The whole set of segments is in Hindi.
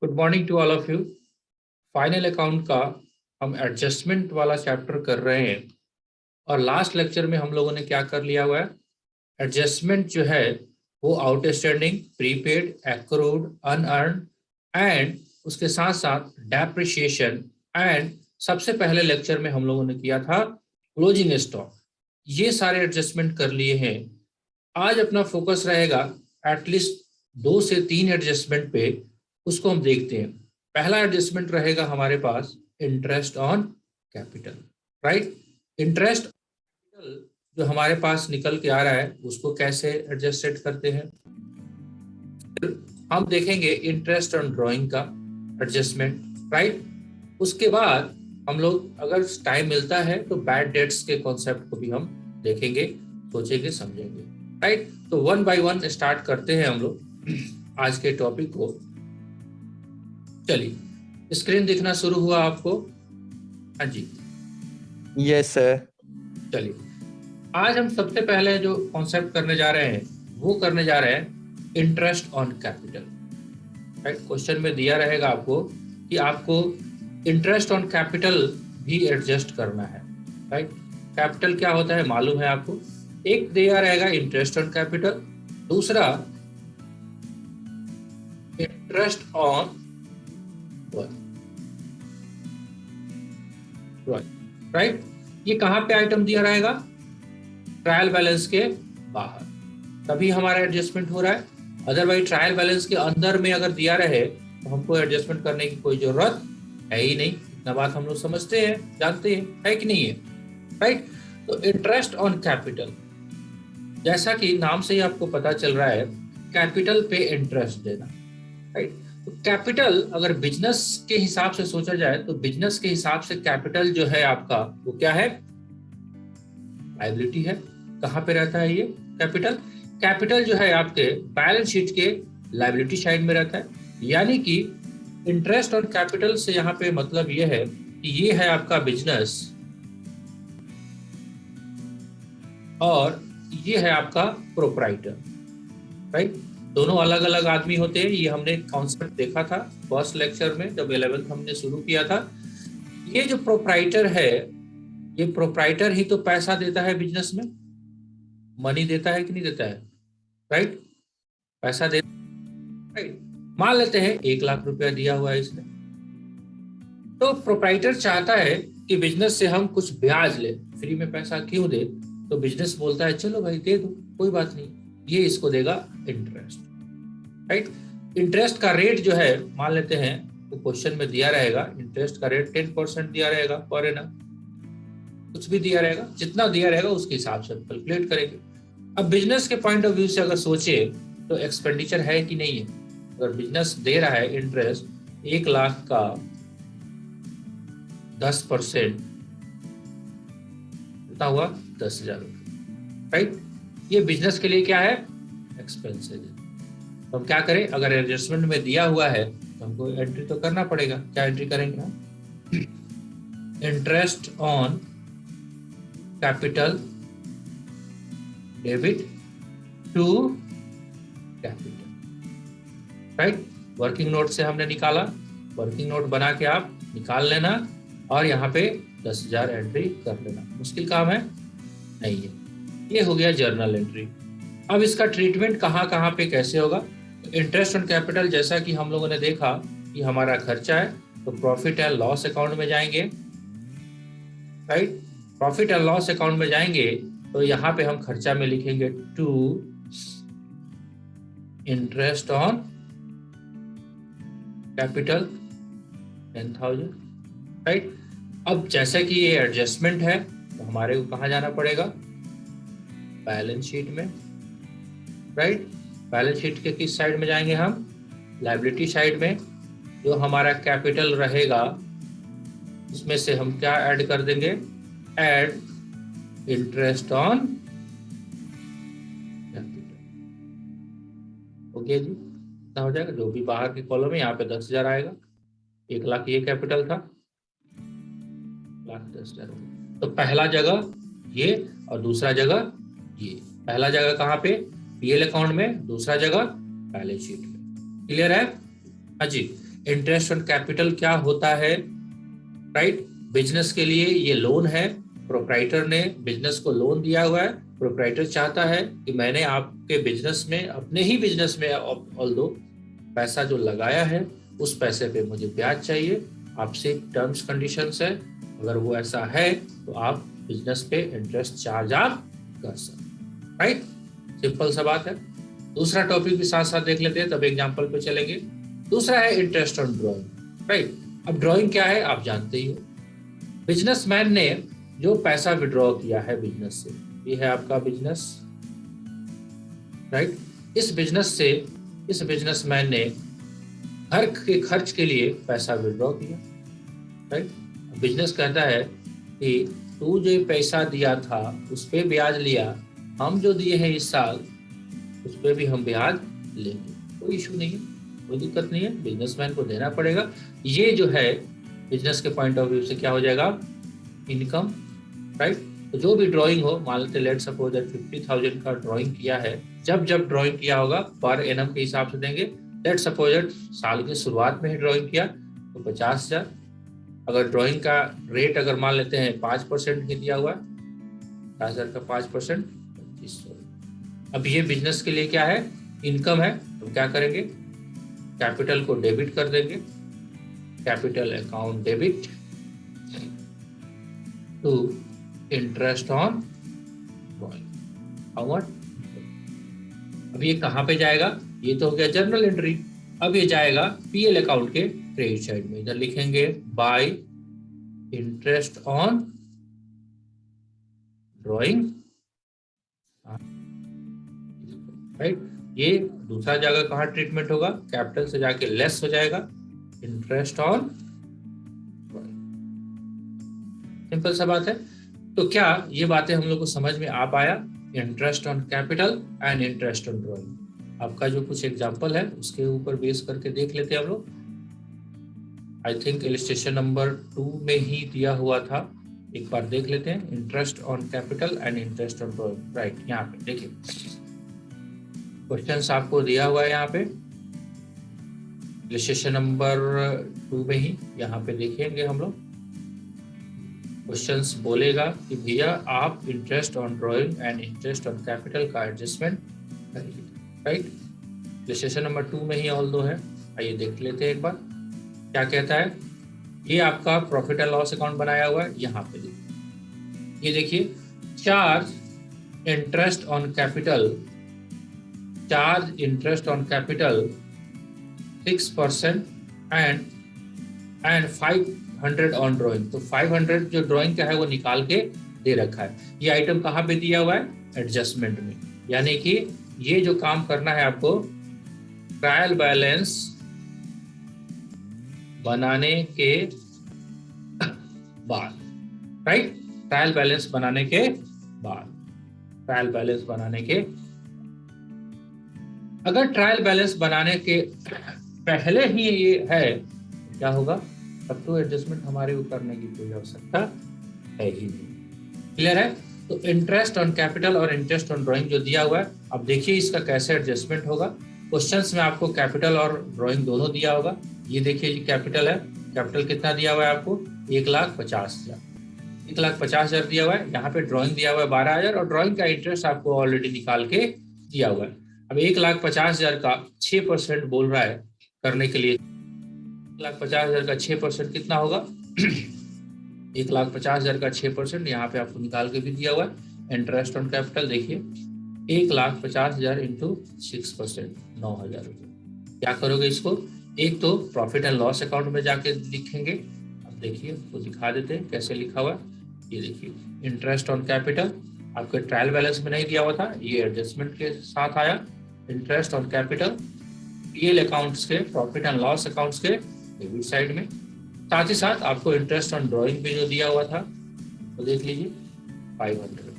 Good morning to all of you. Final account का हम एडजस्टमेंट वाला चैप्टर कर रहे हैं और लास्ट लेक्चर में हम लोगों ने क्या कर लिया हुआ है, एडजस्टमेंट जो है वो outstanding, prepaid, accrued, unearned and उसके साथ साथ डेप्रिसिएशन एंड सबसे पहले लेक्चर में हम लोगों ने किया था क्लोजिंग स्टॉक। ये सारे एडजस्टमेंट कर लिए हैं। आज अपना फोकस रहेगा एटलीस्ट 2 से 3 एडजस्टमेंट पे, उसको हम देखते हैं। पहला एडजस्टमेंट रहेगा हमारे पास interest on capital, right. Interest जो हमारे पास निकल के आ रहा है उसको कैसे एडजस्टेड करते हैं। फिर हम देखेंगे इंटरेस्ट ऑन ड्राइंग का एडजस्टमेंट, राइट। उसके बाद हम लोग अगर टाइम मिलता है तो बैड डेट्स के कॉन्सेप्ट को भी हम देखेंगे, सोचेंगे, समझेंगे, राइट। तो 1 बाय 1 स्टार्ट करते हैं हम लोग आज के टॉपिक को। चलिए, स्क्रीन दिखना शुरू हुआ आपको? हाँ जी, यस सर। चलिए, आज हम सबसे पहले जो कॉन्सेप्ट करने जा रहे हैं वो करने जा रहे हैं interest on capital, right. Question में दिया रहेगा आपको कि आपको इंटरेस्ट ऑन कैपिटल भी एडजस्ट करना है, राइट। कैपिटल क्या होता है मालूम है आपको? एक दिया रहेगा इंटरेस्ट ऑन कैपिटल, दूसरा इंटरेस्ट ऑन राइट। ये कहां पे आइटम दिया रहेगा? ट्रायल बैलेंस के बाहर, तभी हमारा एडजस्टमेंट हो रहा है। अदरवाइज ट्रायल बैलेंस के अंदर में अगर दिया रहे तो हमको एडजस्टमेंट करने की कोई जरूरत है ही नहीं। इतना बात हम लोग समझते हैं, जानते हैं, है कि नहीं है, राइट। तो इंटरेस्ट ऑन कैपिटल, जैसा कि नाम से ही आपको पता चल रहा है, कैपिटल पे इंटरेस्ट देना, राइट। तो कैपिटल अगर बिजनेस के हिसाब से सोचा जाए तो बिजनेस के हिसाब से कैपिटल जो है आपका वो क्या है? लायबिलिटी है। कहां पे रहता है ये कैपिटल? कैपिटल जो है आपके बैलेंस शीट के लायबिलिटी साइड में रहता है। यानी कि इंटरेस्ट ऑन कैपिटल से यहाँ पे मतलब ये है कि ये है आपका बिजनेस और ये है आपका प्रोप्राइटर, राइट। दोनों अलग अलग आदमी होते हैं। ये हमने कॉन्सेप्ट देखा था फर्स्ट लेक्चर में जब 11th हमने शुरू किया था। ये जो प्रोप्राइटर है, ये प्रोप्राइटर ही तो पैसा देता है बिजनेस में, मनी देता है कि नहीं देता है, राइट। पैसा दे, राइट। मान लेते हैं 1 लाख रुपया दिया हुआ है इसने, तो प्रोप्राइटर चाहता है कि बिजनेस से हम कुछ ब्याज ले, फ्री में पैसा क्यों दे। तो बिजनेस बोलता है चलो भाई दे दो, कोई बात नहीं, ये इसको देगा इंटरेस्ट, राइट। इंटरेस्ट का रेट जो है मान लेते हैं तो क्वेश्चन में दिया रहेगा इंटरेस्ट का रेट 10% दिया रहेगा पर एनम, कुछ भी दिया रहेगा, जितना दिया रहेगा उसके हिसाब से कैलकुलेट करेंगे। अब बिजनेस के पॉइंट ऑफ व्यू से अगर सोचे तो एक्सपेंडिचर है कि नहीं है। अगर बिजनेस दे रहा है इंटरेस्ट 1 लाख का 10%, कितना हुआ? 10,000 रुपये, राइट। ये बिजनेस के लिए क्या है? एक्सपेंसेस है। तो हम क्या करें? अगर एडजस्टमेंट में दिया हुआ है तो हमको एंट्री तो करना पड़ेगा। क्या एंट्री करेंगे हम? Interest on capital debit to capital, right. Working note से हमने निकाला, वर्किंग नोट बना के आप निकाल लेना और यहाँ पे 10,000 एंट्री कर लेना। मुश्किल काम है? नहीं है। ये हो गया जर्नल एंट्री। अब इसका ट्रीटमेंट कहाँ कहाँ पे कैसे होगा? इंटरेस्ट ऑन कैपिटल जैसा कि हम लोगों ने देखा कि हमारा खर्चा है तो प्रॉफिट एंड लॉस अकाउंट में जाएंगे, right. Profit and loss account में जाएंगे तो यहाँ पे हम खर्चा में लिखेंगे to interest on capital 10,000, right. अब जैसे कि ये एडजस्टमेंट है तो हमारे को कहाँ जाना पड़ेगा? बैलेंस शीट में, राइट। बैलेंस शीट के किस साइड में जाएंगे हम? लायबिलिटी साइड में। जो हमारा कैपिटल रहेगा उसमें से हम क्या ऐड कर देंगे? Add interest on capital. Okay जी, इतना हो जाएगा। जो भी बाहर के कॉलम है यहाँ पे 10,000 आएगा। 1 लाख ये कैपिटल था, 1,10,000। तो पहला जगह ये और दूसरा जगह ये। पहला जगह कहाँ पे? पीएल अकाउंट में, दूसरा जगह बैलेंस शीट में। क्लियर है? हाँ जी। इंटरेस्ट ऑन कैपिटल क्या होता है, राइट। बिजनेस के लिए ये लोन है, प्रोप्राइटर ने बिजनेस को लोन दिया हुआ है। प्रोप्राइटर चाहता है कि मैंने आपके बिजनेस में, अपने ही बिजनेस में ऑल्दो पैसा जो लगाया है उस पैसे पे मुझे ब्याज चाहिए, आपसे टर्म्स कंडीशंस है, अगर वो ऐसा है तो आप बिजनेस पे इंटरेस्ट चार्ज आप कर सकते, राइट। सिंपल सा बात है। दूसरा टॉपिक भी साथ साथ देख लेते हैं, तब एग्जांपल पे चलेंगे। दूसरा है इंटरेस्ट ऑन ड्राइंग, राइट। अब ड्राइंग क्या है आप जानते ही हो। बिजनेसमैन ने जो पैसा विड्रॉ किया है बिजनेस से, ये है आपका बिजनेस, राइट। इस बिजनेस से इस बिजनेसमैन ने घर के खर्च के लिए पैसा विड्रॉ किया, राइट। बिजनेस कहता है कि तू जो पैसा दिया था उस पे ब्याज लिया, हम जो दिए हैं इस साल उस पे भी हम ब्याज लेंगे, कोई इशू नहीं है, कोई दिक्कत नहीं है, बिजनेसमैन को देना पड़ेगा। ये जो है बिजनेस के पॉइंट ऑफ व्यू से क्या हो जाएगा, इनकम, राइट। तो जो भी ड्राइंग हो, मान लेते लेट सपोज 50,000 का ड्राइंग किया है, जब जब ड्राइंग किया होगा पर एनम के हिसाब से देंगे। लेट सपोज साल की शुरुआत में ही ड्राइंग किया तो 50,000। अगर ड्राइंग का रेट अगर मान लेते हैं 5% ही दिया हुआ है, 50,000 का 5% 2500। अब ये बिजनेस के लिए क्या है, इनकम है, तो क्या करेंगे, कैपिटल को डेबिट कर देंगे, capital account debit to interest on drawing, how much. अब ये कहाँ पे जाएगा, ये तो हो गया जर्नल एंट्री। अब ये जाएगा पीएल अकाउंट के क्रेडिट साइड में, इधर लिखेंगे bye interest on drawing, right. ये दूसरा जगह कहाँ ट्रीटमेंट होगा, कैपिटल से जाके लेस हो जाएगा, इंटरेस्ट ऑन ड्राइंग। सिंपल सा बात है। तो क्या ये बातें हम लोग को समझ में आ पाया, interest on capital and interest on drawing. आपका जो कुछ एग्जांपल है उसके ऊपर बेस करके देख लेते हैं हम लोग। आई थिंक इलस्ट्रेशन नंबर 2 में ही दिया हुआ था, एक बार देख लेते हैं। Interest on capital and interest on drawing, right. यहाँ पे देखिए क्वेश्चंस आपको दिया हुआ है, यहाँ पे इलस्ट्रेशन नंबर 2 में ही यहाँ पे देखेंगे हम लोग। क्वेश्चंस बोलेगा कि भैया आप interest on drawing and interest on capital का एडजस्टमेंट करिए, राइट। इलस्ट्रेशन नंबर 2 में ही ऑल दो है, आइए देख लेते हैं एक बार क्या कहता है। ये आपका प्रॉफिट एंड लॉस अकाउंट बनाया हुआ है, यहाँ पे देखिए, ये देखिए charge interest on capital, charge interest on capital 6% and 500 on drawing. तो 500 जो ड्राइंग का है वो निकाल के दे रखा है। ये आइटम कहाँ पे दिया हुआ है, एडजस्टमेंट में। यानी कि ये जो काम करना है आपको, ट्रायल बैलेंस बनाने के बाद, राइट। ट्रायल बैलेंस बनाने के बाद, ट्रायल बैलेंस बनाने के, अगर ट्रायल बैलेंस बनाने के पहले ही ये है क्या होगा, तब तो एडजस्टमेंट हमारे ऊपर करने की कोई आवश्यकता है ही नहीं। क्लियर है। तो इंटरेस्ट ऑन कैपिटल और इंटरेस्ट ऑन ड्राइंग जो दिया हुआ है, अब देखिए इसका कैसे एडजस्टमेंट होगा। क्वेश्चंस में आपको कैपिटल और ड्राइंग दोनों दिया होगा। ये देखिए ये कैपिटल है, कैपिटल कितना दिया हुआ है आपको, 1,50,000, 1,50,000 दिया हुआ है। यहाँ पे ड्राइंग दिया हुआ है 12,000 और ड्राइंग का इंटरेस्ट आपको ऑलरेडी निकाल के दिया हुआ है। अब 1,50,000 का 6% बोल रहा है करने के लिए, 1,50,000 का 6% कितना होगा 1,50,000 का 6% यहाँ पे आपको निकाल के भी दिया हुआ है। इंटरेस्ट ऑन कैपिटल देखिए 1,50,000 इंटू 6%, 9,000 रुपये। क्या करोगे इसको, एक तो प्रॉफिट एंड लॉस अकाउंट में जाके लिखेंगे। अब देखिए वो दिखा देते हैं कैसे लिखा हुआ है। ये देखिए इंटरेस्ट ऑन कैपिटल आपके ट्रायल बैलेंस में नहीं दिया हुआ था, ये एडजस्टमेंट के साथ आया। Interest on capital PL accounts के, प्रॉफिट एंड लॉस अकाउंट्स के डेबिट साइड में। साथ ही साथ आपको इंटरेस्ट ऑन ड्राइंग भी जो दिया हुआ था तो देख लीजिए 500,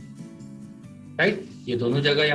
राइट। ये दोनों जगह यहाँ